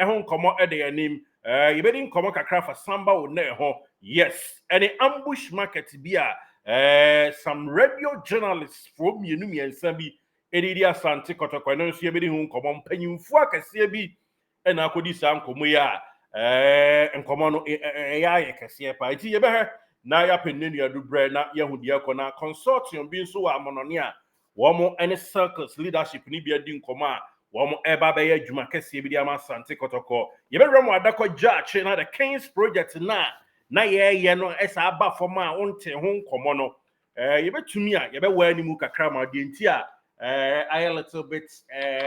ehon komo ede anim yebedi komo kakra for Samba wo na ho yes any ambush market bia some radio journalists from miensa bi edidi Asante Kotoko no nso yebedi hu komo mpanyimfu akese bi na akodi sa nkomo ya nkomo no ya yekese pa iti yebe na ya penenu adubre na yahudi akona consortium bi nso wa amonone a womo any circles leadership ni bi adi nkomo a womo eba be ya adwuma kese bi di ama Asante Kotoko yebe mu Adako Jachie na the Kings project na ye no esa aba form a wonte ho nkomo no yebetumi a yebe wa animu kakra ma de nti a I a little bit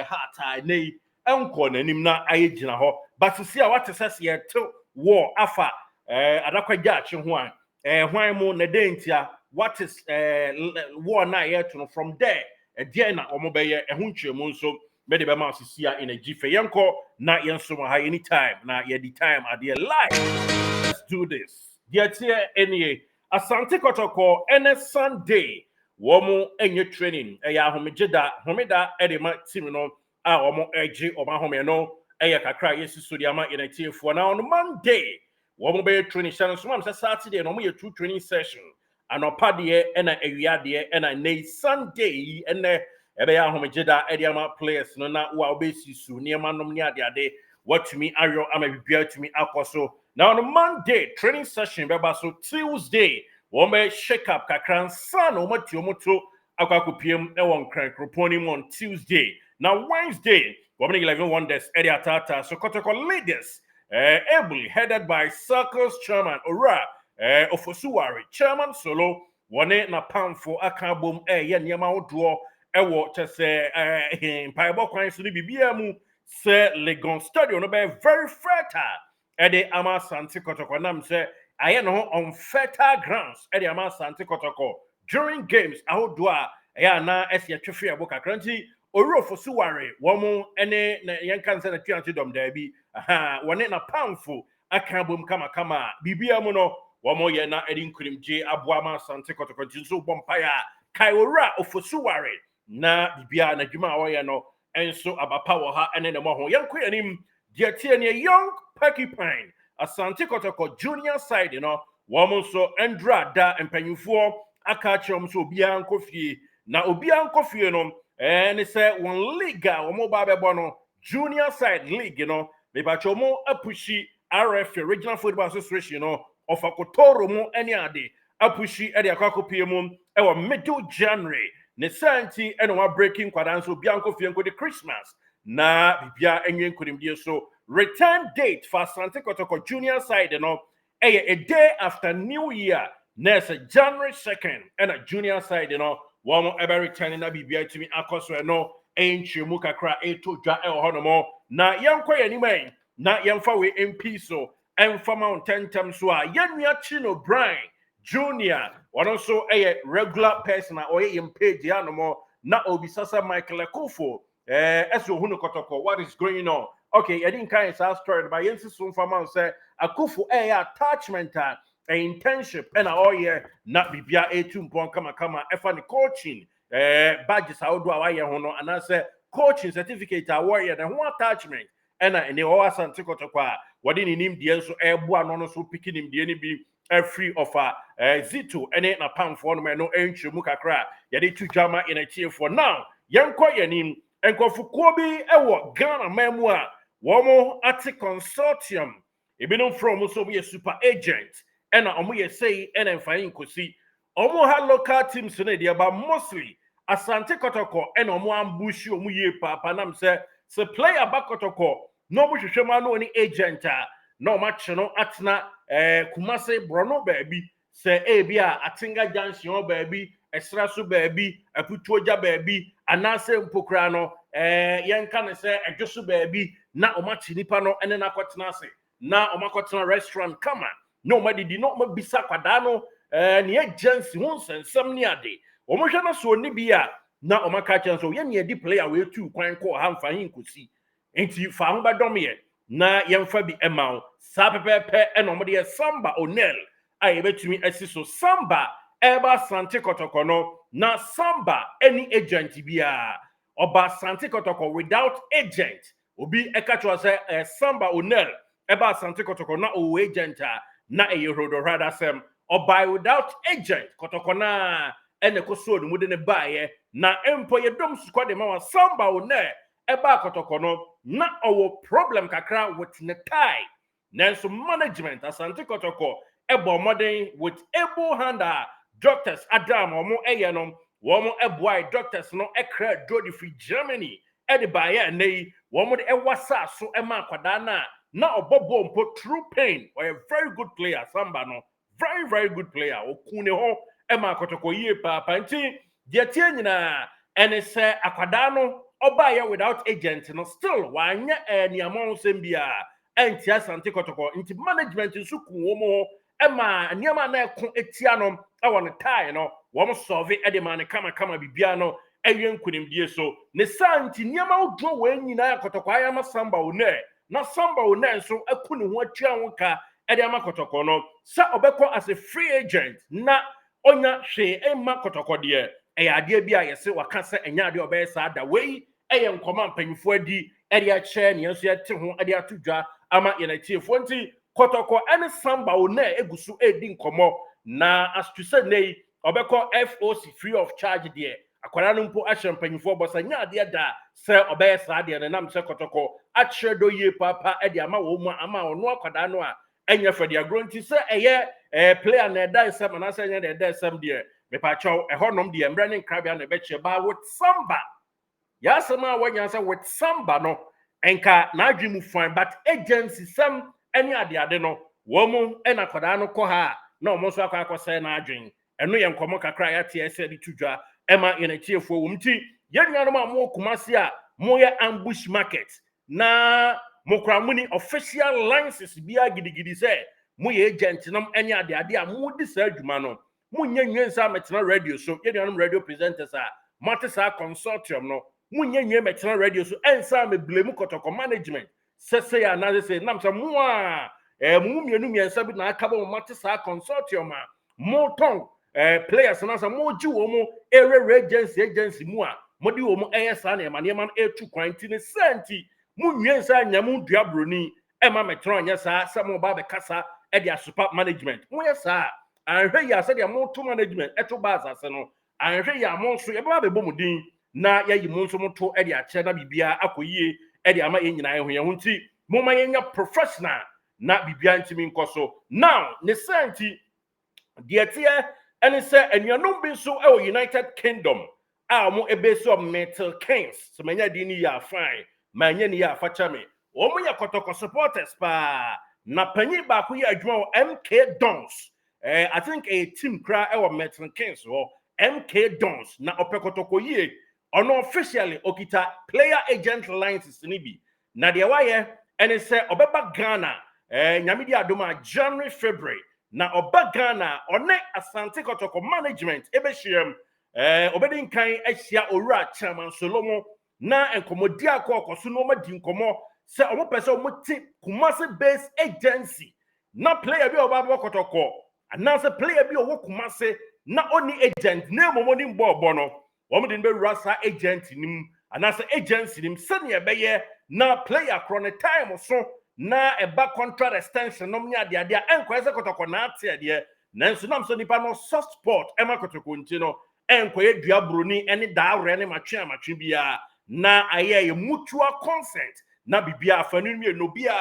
hard I nei enko nanim na ayegina ho but see a what say ye to war afa Adako Jachie ho an hwan mu na de nti a what is war na ye to from there there na omo be ye ho ntwemu nso be de be ma sisia in a jife yenko na yenso ha anytime na ye the time at the live. Let's do this. Dear any Asante Kotoko any Sunday womo enye training ya homegeda homeda edema team no a womo eje oba home no eya kakra yesusu de ama inactive na on Monday womo be training channel so am say Saturday no mo ye two training session anopa de na awia de na nay Sunday ene ebe ya homegeda ediama players no na wa obesi su niema nom ni ade what to me ayo ama bibia to me akoso now on Monday training session beba so Tuesday wo me shake up kakran san o mati omoto akwakopiem e won krankroponi on Tuesday now Wednesday wo me 11 wonders edi atata so Kotoko leaders ably headed by Circles chairman Ora Ofosuwari chairman solo wone na pamfo akabom ye niema odro ewo chese mpaibo kwan so ni bibia mu se Legon stadium no be very fertile ede ama Asante Kotoko nam se aye no on fertile grounds ede ama Asante Kotoko during games ahodo a ya na ese atwefe abo kakranti Ofosuwari womo ene yenkan se na twanti dom da bi wone na pamfo akabom kama bibia mu no womo ye na edi nkurimje aboa ama Asante Kotoko tinso bompaya kai Ora Ofosuwari na bibia na dwuma woye no enso abapa wo ha ene ne mo ho yanko yanim de tie ne young porcupine Asante Kotoko junior side no wo so endra da empanyufo aka chom so obia nkofie na obia nkofie no ne se won league a wo ba bebo no junior side league no me ba chomo apushi RF Regional Football Association no ofakotoro mu ene ade apushi ade akakopie mu e wo middle January ne santi ene wa breaking kwadanso bianco fienko de Christmas na bibia enye nkodimdie so return date for Asante Kotoko junior side no a day after New Year next January 2nd and a junior side no one ever returning na bibia to me akoso no enchimu kakra eto dwa e honomo na yanko yanimai na yamfa we MP so emfa mountain tam so a yanua Chino Brian Junior one also a regular person or a page no na obi sasa Michael Ekofo eso hunu Kotoko what is going on okay I didn't kind of story by yensi so fama say Akofo attachment a internship and all year na bibia etumpon kama efa ni coaching badges how do I ho no and I say coaching certificate award the who attachment and any Asante Kotoko a what in him die so eboa no so picking him die ni bi free offer Zito ene na pam for no no enchemu kakra ye dey tu jama in a cheer for now yanko yanim enkofukuo bi ewo Ghana mamu a womo ati consortium ebinom from so be a super agent ena omo ye say ena mfayin kosi omo ha local teams na dey ba mostly Asante Kotoko ena omo ambushi omo ye papa nam say player ba Kotoko no mo hwehwema no ni agent a no match no atna Kumase Brono baby say bia Atinga Junction baby Esra so baby Aputuoja baby anase mpokra no yenka ne say edwoso baby na omachi nipa no ene na kwatena ase na omakotena restaurant kama no madi di no mabisa kwada no ne agency won sensem ni ade omohwe na so ni bia na omaka chen so ye ne di player we tu kwan ko ha mfa hin kosi enti fa ho badom ye na yemfa bi emao sa pepepe enom de Samba Onel a yebetumi asiso Samba eba Asante Kotoko no na Samba any agent bia oba Asante Kotoko without agent obi eka say Samba Onel eba Asante Kotoko na o agent na Rodorada sem or buy without agent Kotoko na ene koso no mude ne baye na empo ye dom squad de ma Samba Onel eba Kotoko no na owo problem kakra with ne tie nanso management Asante Kotoko ebo modern with able hander doctors Adam omo eye no womo eboy doctors no ekra do free Germany edi baye nei womo de ewasa so ema kwada na obobo mpo true pain or a very good player Samba no very good player okune ho ema Kotoko yie papa nti de tie nyina ene se akwada no obaye without agent no still wanya niamon sembia enti Asante Kotoko nti management nso kuwomo ema niama na ekon etia no awon tie no wom solve edema ne kama bibia no eyen kunimdie so ne santi niama odwo we nyina Kotoko ayama Samba Onel na Samba Onel nso akunu ho atua wonka edema Kotoko no sa obekọ as a free agent na onya hwe ema Kotoko de ade bia yese waka se enya ade obey sa da we eye nkoma mpanyifo adi ade a che ne nso yete ho ade atodwa ama yenatiefo nti Kotoko ene Samba Onel egusu edi nkomo na as to say nei obekọ FOC free of charge there akwara no mpo ahye mpanyifo bosa nya ade da se obey sa ade ne nam se Kotoko achre do ye papa ede ama wo mu ama ono akwada no a enya fede agronti se eye player na da nsem na se enya na da nsem there me pa chaw ehonom de emra ne nkrabia na beche ba with Samba ya sama wanya se with Samba no enka na adwemu fine but agency sem eni ade no wo mu ena kwada no ko ha na omo so akwa na adwen eno ye nkomo kakra ya tie se di tudwa ema yenatiefo wumti yenuanom a mo kumase a mo ye ambush market na mokra muni official licenses bia gidigidi se mo ye agent nam eni ade a mo di sa adwuma no mo nyenyensa metena radio so yenuanom radio presenters a matisa consortium no mo nyenye metena radio so ensa me blame Kotoko management se ya na se nam se mo a mo mienu miensa bi na akaba mo matisa consortium a mo ton players na sa mo ji wo mo ere agency mu a mo di wo mo esa na ema man etu kwanti senti mu nwensa nyam dua broni ema metron nya sa mo ba be kasa e dia super management mo yesa anhwe ya se dia mo to management eto ba asase no anhwe ya mo so e ba be bomudin na yayi mo so mo to e dia che na bibia akoyie e dia ma yenyina ehwe ho nti mo ma yenya professional na bibia ntimi nkoso now ne senti dia tie ene se anuanom bi so e United Kingdom a mo ebesi of Metal Kings so manya di ni ya fine manya ni ya facha me o mo ya Kotoko supporters pa na panyi ba ko ya adwuma MK Dons I think a team cry e Metal Kings or MK Dons na Kotoko yie ono officially okita player agent license ni bi na de waye ene se obeba Ghana nyame di adoma January February na oba Ghana one Asante Kotoko management ebehiem obedin kan ahia owura chairman Solomon na enkomodi akokoso no ma di nkomo se omo pese omo ti Kumasi based agency na player bi oba Kotoko na se player bi owo Kumasi na oni agent na momoni mbo no omo din be rasa agent nim ana se agency nim se ne ebeye na player chrono time so na eba contract extension no nya de ade enkwese Kotoko na ate de nanso nam so nipa no soft spot ema Kotoko nti no enkoye dua broni ene daawre ne matwe bia na aye mutual consent na bibia afanu mi no bia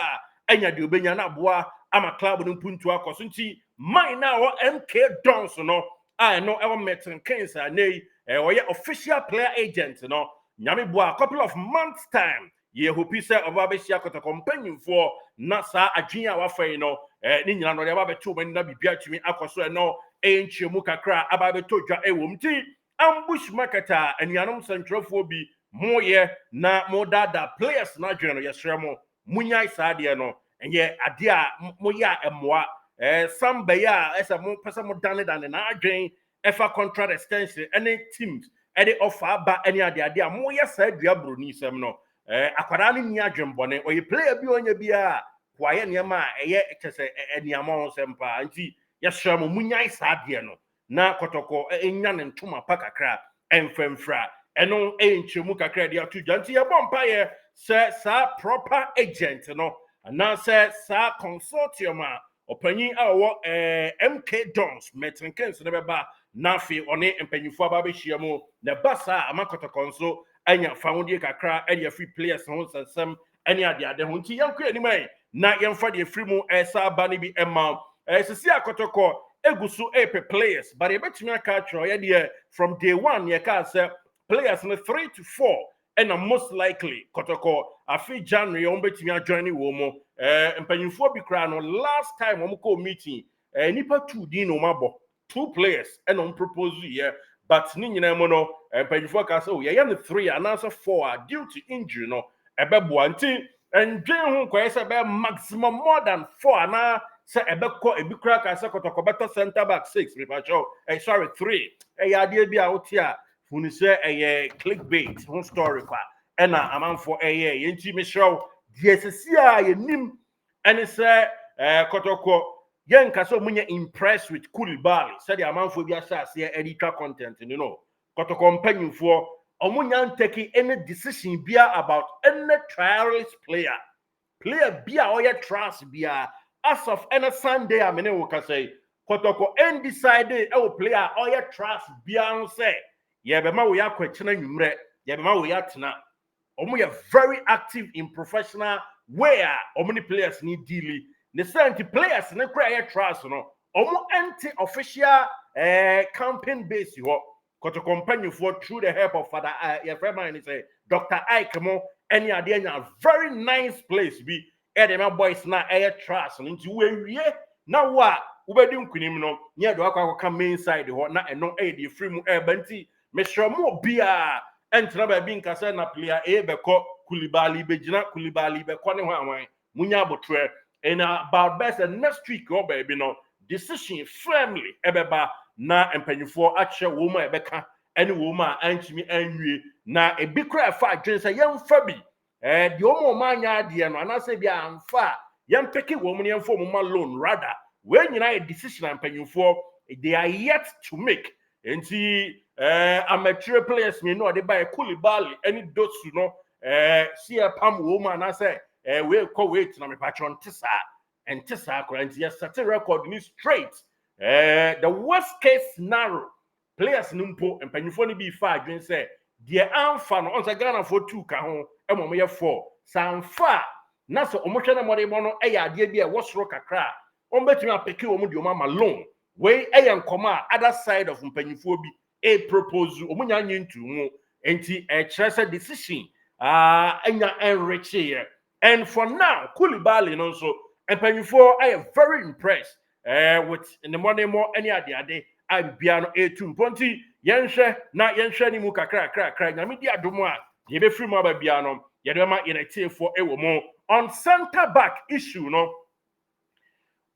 enya de obenya na boa ama club no mpuntu akoso nti mine na wo MK Dons no I know ever Metal Kings nei oye official player agent no nyame boa a couple of months time ye hope say oba be shia Kotoko companion for na sa adwen a wafai no ni nyina no de aba beto mani na bibia tumi akoso no enchemu kakra aba beto dwa ewom ti ambush marketer anuanom centralfo bi moye na modada players na adwen no yesre mo munyai sa de no enye ade a moya emoa Samba ya esa mo pesa mo dane na adwen efa contract extension any teams any offer ba any ade a moya sa dua broni sem no akwara ni adwembone oye player bi onye bia kwaye niam eye kese eniamon sempa nti yesra mo munyai saade no na Kotoko enya ne ntoma pa kakra emfemfra eno enchemu kakra dia tudwa nti ye bompa ye sa proper agent no ana sa consortium a opanyin MK Dons Metrinkens ne beba na fi one empanyifo aba be hia mu ne basa amakotoko nso anya foundie kakra e free players ho sensem ene ade ho nti yanko animai na yemfa de free mu sa ba ne bi emma sisi akotoko egusu players but ebetumi aka tro ye de from day one ye ka say players no 3 to 4 and most likely Kotoko afi January on betimi join wo mo empanyinfo bi kra no last time on call meeting nipa 2 din no mabo 2 players and on propose here but ni nyina mo no empanyinfo ka say oh ye no 3 and answer 4 due to injury no ebebo anti and dwen ho kwai say be maximum more than 4 na say ebeko ebi kra ka say Kotoko better center back 6 me pa show sorry 3 ya de bi a otia funu say clickbait whole story kwa ena amanfo yenti me show DSC a yenim ene say Kotoko yen ka so munye impressed with Coulibaly said the amanfo bi asase editor content you know Kotoko mpanyinfo omunya nteki any decision bia about any trialist player bia oye trust bia as of any Sunday amene wo ka say Kotoko undecided player oye trust bia say yebema we akwachina nwumre yebema we atena omo ye very active in professional where many players need dealing the same players ne kra ye trust no omo anti official campaign base ho Kotoko company for through the help of father your friend man say Dr. Ike mo any ade anya very nice place be my boys na trust no nti we na wa ubedi nkunim no nye do akwa main side ho na eno the free mu banti mesro mo bia entra ba bi nkasa na player beko Coulibaly begina Coulibaly beko ne ho anwan munya abotre and about best next week or baby no decision firmly ebeba na empanyifo ache wo ma ebeka ene wo ma antimi anwie na ebi kra fa adwen say yemfa bi de omo ma anya ade no anase bia amfa yempeki wo mu ne yemfo mo ma loan rather when you know a decision empanyifo they are yet to make enti amateur players me no they buy Coulibaly any dosu no see a pam wo ma na say we ko wait na me patron tisa current yes set record ni straight the worst case scenario players numpo empanyifo ni bi fa adwen say the anfa no on say Ghana for 2 ka ho e mo ye 4 sanfa na so omohwe na mo de mo no e ya ade bi e wosoro kakra on betumi apeki wo mu de o ma loan we nkoma other side of mpanyifo bi a propose omunya nyentu mu enti chere decision anya enrich here and for now Coulibaly no so mpanyifo I am very impressed with in the morning more any ade I bia no etu mponti yenhwe ni mu kakra nyame di adomo a ye be free mu ba bia no ye de ma yenetefo ewo mu on center back issue no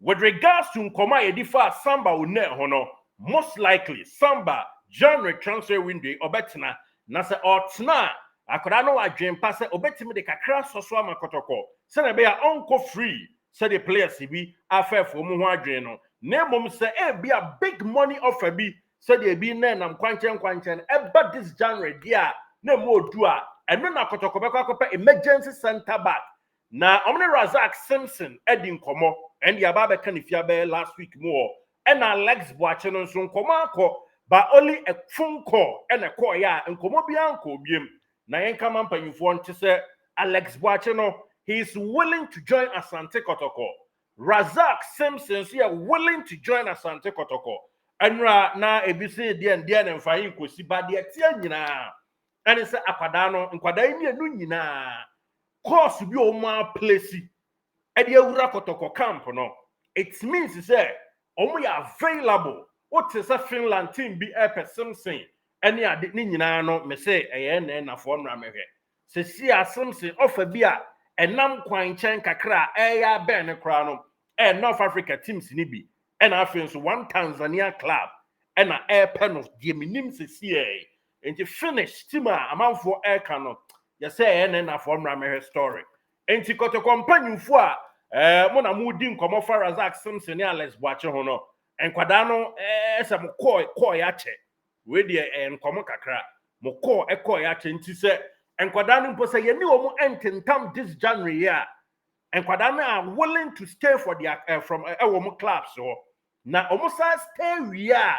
with regards to nkoma edifa Samba one hono most likely Samba January transfer window obetena na se otna akoda no adwen pa se obetimi de kakra soso ama Kotoko se na be ya onko free se the players bi afefo mu ho adwen no na mom se be a big money offer bi se de bi na nam kwanchen eba this January dia na mo odu a eno na Kotoko be kwakopa emergency center back na omne Razak Simpson edi nkomo and the ababa can if you last week more and Alex watching on some komako but only a phone call and a call ya and komobianko biem na yen come up and you want to say Alex watching he is willing to join Asante Kotoko. Razak Simpson is willing to join Asante Kotoko and na ebisi dia and fine kosi ba dia tia nyina and it's akwadano nkwadai ni enu nyina course bi o ma place Edi ewura Kotoko camp no it means say omo ya available what is a Finland team be Simpson any ade ni nyina no me say na for mra mehwe se si Simpson offer bi a enam kwan chen kakra ya ben ne kra no North Africa teams ni bi na afen so one Tanzania club na pen of the minim se si enti finish team a amanfo ka no ye say na for mra mehwe story enti Kotoko mpanyufo a mona mudi nkomo fa Razak Simpson and Alex Boache ho no enkwada no se mo call ya che we de nkomo kakra mo call ya che nti se nkwadaa no mpo say ye ni omo ententam this January ya nkwadaa no are willing to stay for their from omo clubs so na omo sa stay we ya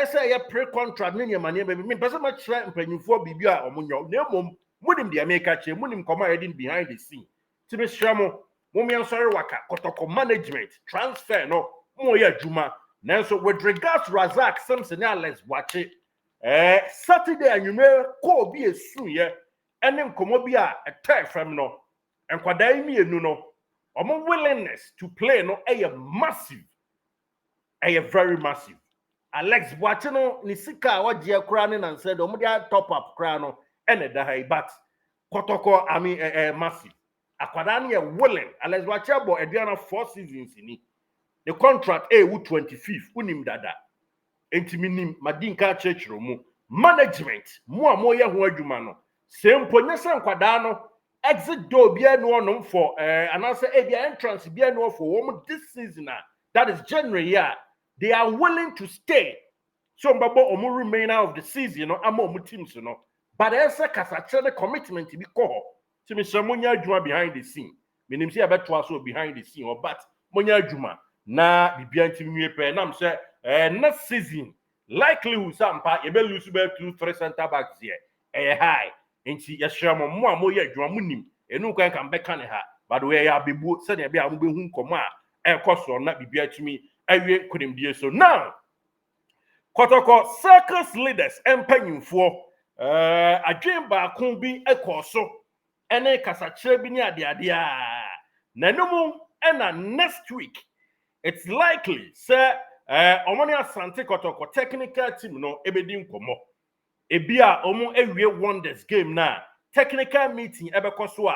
say ye pre-contract ni nyama baby me person ma kire mpanyinfo bibi a omo nyo na emom munim de America che munim koma heading behind the scene ti be hwamo mo me ansori waka Kotoko management transfer no mo ye adwuma nanso with regards to Razak Simpson and let's watch it Saturday anwume ko bi esu ye ene nkomo bi a tie from no nkwadaa mienu no omo willingness to play no massive very massive Alex Boache no ni sika wagye kura ne nan said omo dia top up kura no ene da hai but Kotoko massive akwadaa ne willing Alex Boache abo eduana 4 seasons ni the contract wu 25th unim dada entiminim madinka chechiro mu management mu amoye ho adwuma no sempo nyesa nkwadaa no exit door bia no onom for anase bia entrance bia no for wom this season that is January year they are willing to stay so mbabo omo remain out of the season no ama omo teams no but esa kasache the commitment bi ko ho timi shamunya adwuma behind the scene menim say abeto aso behind the scene or but monya adwuma na bibia ntimi pe nam say next season likelihood sampa you be lose be 2-3 center backs here high enti yeshamo mo amoye adwuma munim enu kwan kan beka ne ha but we ya bebu se ne be a mo be hu nkomo a ekoso na bibia timi awie kunimdie so now Kotoko circus leaders empanyimfo adwen ba kon bi ekoso ene kasachire bi ni ade a nanumu ena next week it's likely say omoni asante Kotoko technical team no ebedi nkomo ebia omo ewie wonders game na technical meeting ebekoso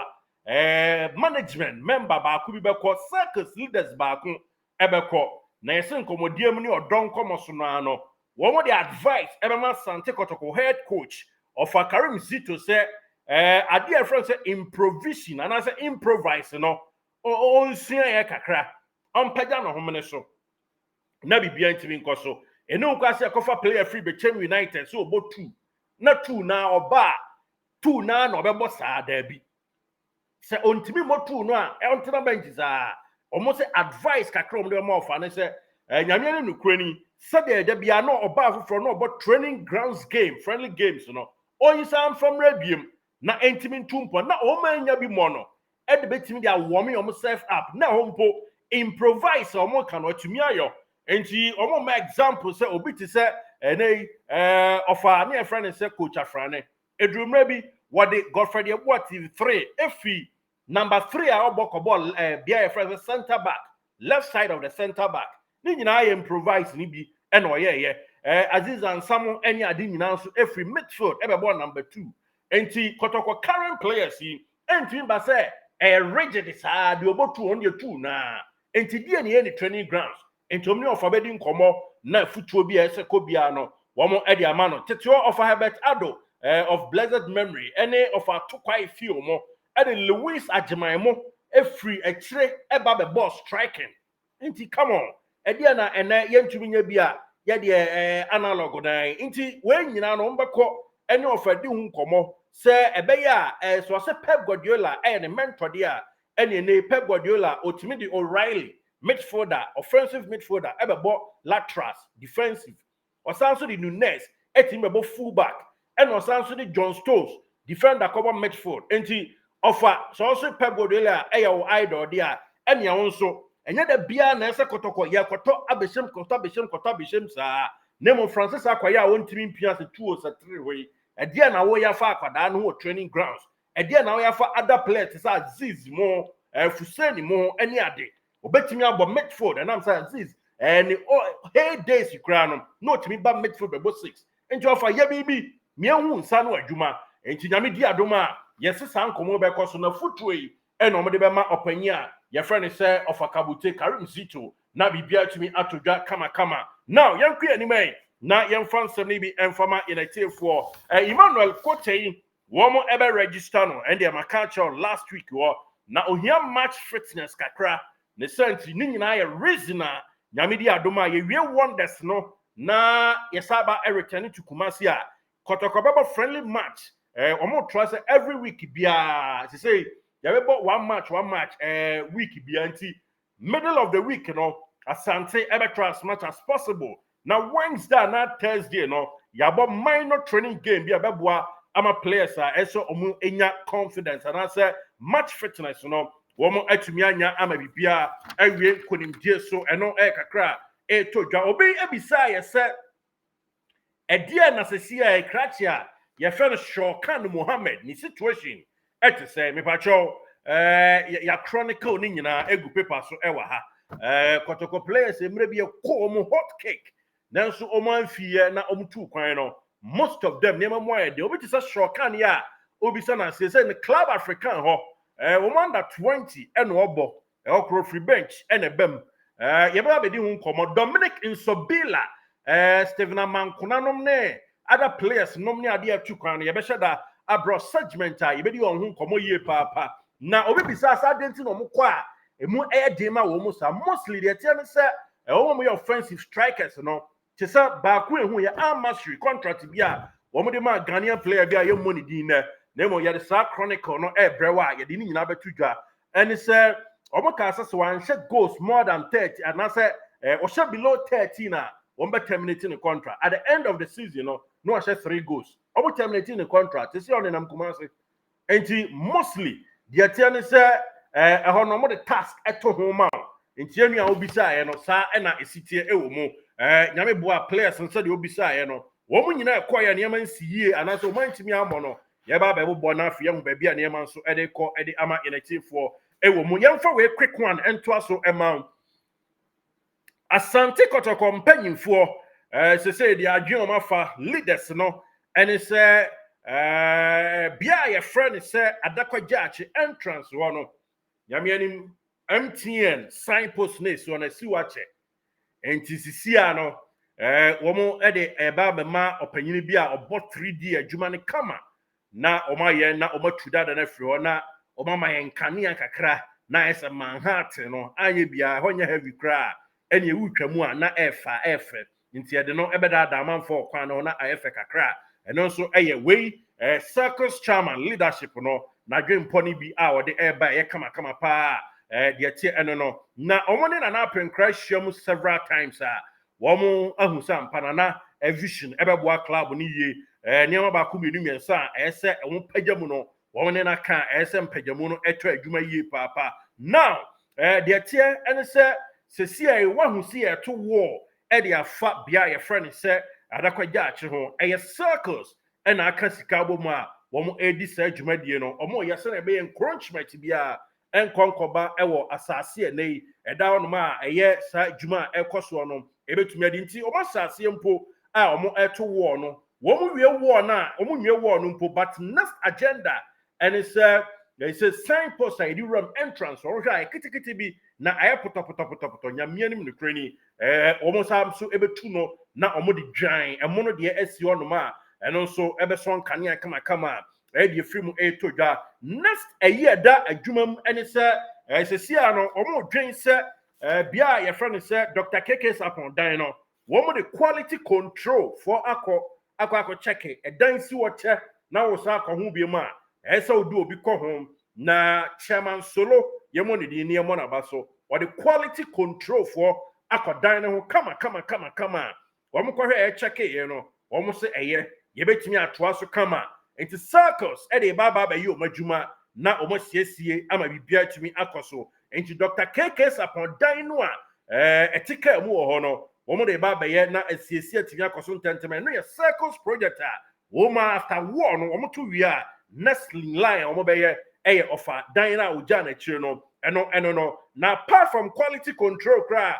a management member ba ku bi beko circus leaders ba ku ebeko na yesi nkomodiem ni odon komoso no ano wo the advice ebema asante Kotoko head coach of Karim Zito say ade a friend say improvisation and I say improvise no on sia ye kakra on pagya no homene so na bibia ntimi nkoso enu kwase akofa player free be Chem United so obo 2 na 2 na oba 2 na na obebo saa da bi se ontimi mo 2 no a ontena bench za omo se advice kakra omo de mo ofa ne se nyame ne nukrani se de da bia no oba afofro no obo training grounds game friendly games no oyisam from rabiem na entimi ntumpo na o manya bi mo no e de betimi dia warm omo self up na hompo improvise omo kan otumi ayo enti omo ma example say obi ti say ofa na friend say coach Afrane edrumra bi what the Godfrey what 3 efi number 3 a oboko ball bia friend center back left side of the center back ni nyina improvise ni bi e na oyeye Aziz Ansamo any ade nyina so efi midfield ball number 2 enti Kotoko current players yi enti ba say rigid sa de obotu on the 2 na enti die ne any training grounds enti omni of abedi nkomo na futuo bi ese kobia no womo edi amano tetio of Herbert Ado of blessed memory any of atokwai feel mo edi Louis Ajimaimo efri ekire eba be ball striking enti come on edi na ene yentumi nya bia ye de analog na enti we nyina no mbekọ any of edi hu nkomo se ebeya so se Pep Guardiola ne mentor dia ene Pep Guardiola otimi di O'Reilly midfielder offensive midfielder ebebo laterals defensive osanso di Nunes etimi bebo fullback and osanso di John Stones defender cover midfield enti offer so also Pep Guardiola eya idol dia ene ya wonso enye da bia na ese Kotoko ya koto abeshem sa nemo Francis akwaya wontimi mpia se 2 or 3 we edia na wo ya fa akwada no training grounds edia na wo ya fa other players sa Aziz mo Fuseni mo eni ade obetimi abo midfield and am say Aziz and hey days you crown no timi ba midfield be 6 enti ofa ya bibi miahu nsa no adwuma enti nyame di adoma yesi san komo be koso na futuo yi e no mo de be ma opanyi a your friend say of Kabute Karim Zito na bibia tumi atodwa kama now yankwe anime na yemfan sem bi enfama inactive for Emmanuel Kotei womo ebe register no and the makacho last week wo na ohia match fitness kakra ne senti ni nyina ya reason a nyame di adoma ye wie wonders no na yesaba return to Kumasi a Kotoko baba friendly match Omo trust every week bia to say you about one match week bia anti middle of the week asante ever as much as possible. Now Wednesday na Thursday you about minor training game bia beboa ama players eso omo enya confidence and I say match fitness womo atumi anya ama bibia awie konimdie so eno kakra to dwa obi ebisa ye se Edia na sesia e krachia ye fe no Shokan Mohammed ni situation ete say me pacho ya chronicle ni nyina egu paper so ewa ha Kotoko players emre bi ko omo hot cake nanso omo anfie na omo tu kwan no most of them nema mo aye de obi tisa Shokan ya obi sa na say the club African ho omo under 20 eno obo okro free bench ene bem ye ba be di hu komo Dominic Insobila Stephen Amankunanom ne other players nom ne ade atu kwan ye be sheda abro segment ye be di on hu komo ye papa na obi bisa sa denti no mo kwa emu edema wo mo sa mostly the tell say wo mo offensive strikers no te say ba ku ehu ye amastery contract bia wo mo de ma Ghanaian player bia ye money din na mo ye the sa chronicle no brewa ye de ni nyina betu dwa and say omo ka say wan share goals more than 30 and I say o share below 13 na one be terminating the contract at the end of the season no I share 3 goals omo terminating the contract you see on them Kumasi enti mostly the attorney say no mo the task eto homa enti enu a obisa ye no sa na esitie ewo mu nyame boa players nso de obisa ye no wo mu nyina ekoye ne man siye anaso man timi amo no ye ba bo na afie mu ba bia ne man so ede ko ede ama elective ewo mu yemfa we quick one ento aso ema Asante Kotoko mpanyimfo se say the adwen omafa leaders no and say bia your friend say Adako Jachie entrance no nyame anim MTN signpost ne so na si wache entisisia no womo ede eba bema opanyini bia obo 3D adwuma ne kama na omaye na omatuda da na firi na omama yenkane kakra na ese Manhattan no anye bia honya heavy cry ene wutwamu a na efe nti ede no ebeda da amanfo kwan no na ayefe kakra eno so eye we circus chairman leadership no na dwempo ni bi a wode eba ye kama pa de tie eno no na omone na apenkra hyiam several times a womo ahu sampa na vision ebeboa club ni ye niam ba ko menu miensa ese won pagyamu no womone na ka ese mpagyamu no eto adwuma ye papa now de tie ene se sesia wahu si to war e de afa bia ye friend say Adako Jachie ho circles and aka sika bomu a wo edi sa adwumadie no omo ye se na be encouragement bia enkonkoba ewo asase enei eda ono ma sa adwuma ekoso no ebetumi adi nti omo asase mpo a omo eto war no wo mu wie war na omo nwie war no mpo but next agenda and it's there is a signpost I do ram entrance or kitikiti bi na aye poto nyamia nim no krani omo sam so ebetu no na omo di dwan emo no de esi ono ma eno so ebe so nkane kama de free mu to dwa next year da adwumam ene se sia no omo dwen se bia ye friend se Dr. KK Sapon dan no womo the quality control for akọ check e dan si wo che na wo sa akọ hu bi ma esa odu obi kọ hom na chairman solo yemo ne di ne na baso or the quality control for akodan ne ho kama womo kọ hwe check ye no womo se eye ye betimi atoa so kama enti circles e de baba ba yi o madwuma na omo siesie ama bibia timi akoso enti Dr. KK Sapon dan no a etika mu ho no womo de baba ye na asiesie timi akoso ntenteme no ye circles project a woman after war no womo to wi a next line omo be ye offer dan na oja na chire no eno no na apart from quality control cra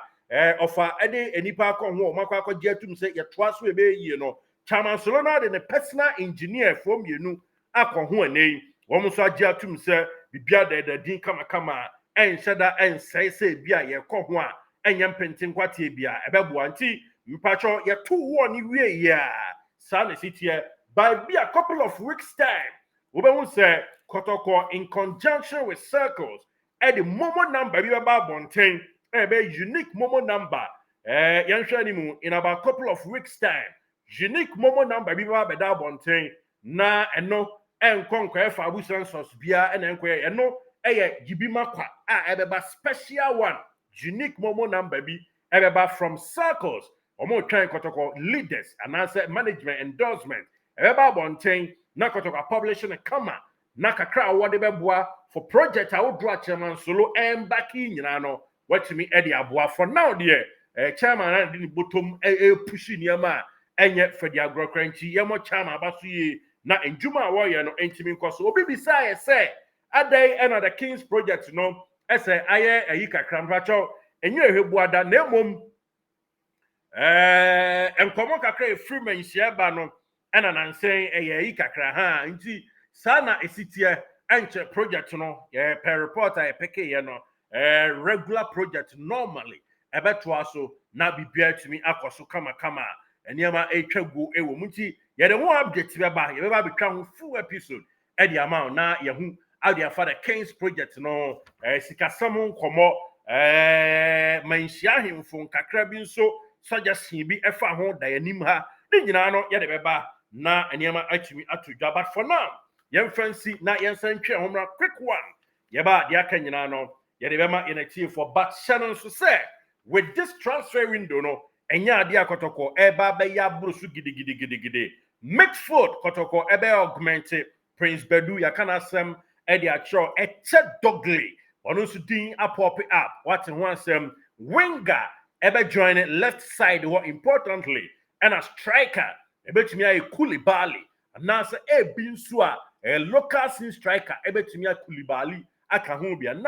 offer ede enipa akọ ho omo akọ je atum se ye toa so ebe yie no chairman solo na de ne personal engineer from yenu akọ ho anei womo so age atum se bibia da din kama enhyeda ensese bia ye kọ ho a enye mpentin kwate bia ebebo anti mpacho ye to wo ni wie ya sa na sitie by be a couple of weeks time we be say Kotoko in conjunction with circles at the momo number we about bonten be unique momo number yanhwani in about a couple of weeks time unique momo number we about that bonten na eno enkonkwa fa abusan sauce bia ene enkoye eno eye gibima kwa ebeba special one unique momo number bi ebeba from circles omo twan Kotoko leaders and answer management endorsement ebeba bonten na Kotoko publishing kama na kakra awode beboa for project a wodro chairman solo embaki nyina no watimi ede aboa for now there chairman na di bottom push niama enye fedi agrokranchi yemo chairman abaso ye na enjuma a woye no entimi nkoso obi bisaye say adai another kings project no ese aye ayi kakra mbacho enye ehwebuada na emom enkomo kakra efreeman shieba no ena nansen ayi kakra ha nti sana esitie enche project no per reporter peke ye no regular project normally ebeto aso na bibia tumi akoso kama eniema etwagu ewo munti ye de ho update beba ye beba betwa ho full episode e di amount na ye hu how the father Kings project no sikasam nkomo manhia hemfo kakra bi nso suggestion bi efa ho da yanim ha ni nyina no ye de beba na eniema atumi atodwa but for now yen fancy na yen santwe homra quick one ye ba de aka nyina no ye de bema ye na chief for but shannon so say with this transfer window no enya ade Kotoko eba be ya brusu gidi Midfield Kotoko ebe augmented Prince Bedu ya kana asem ede acho eche dogly ono su din apop up what one asem winger ebe join left side what importantly and a striker ebe timi ay Coulibaly anasa e bi nso a local sin striker ebe timi ay Coulibaly aka ho bia na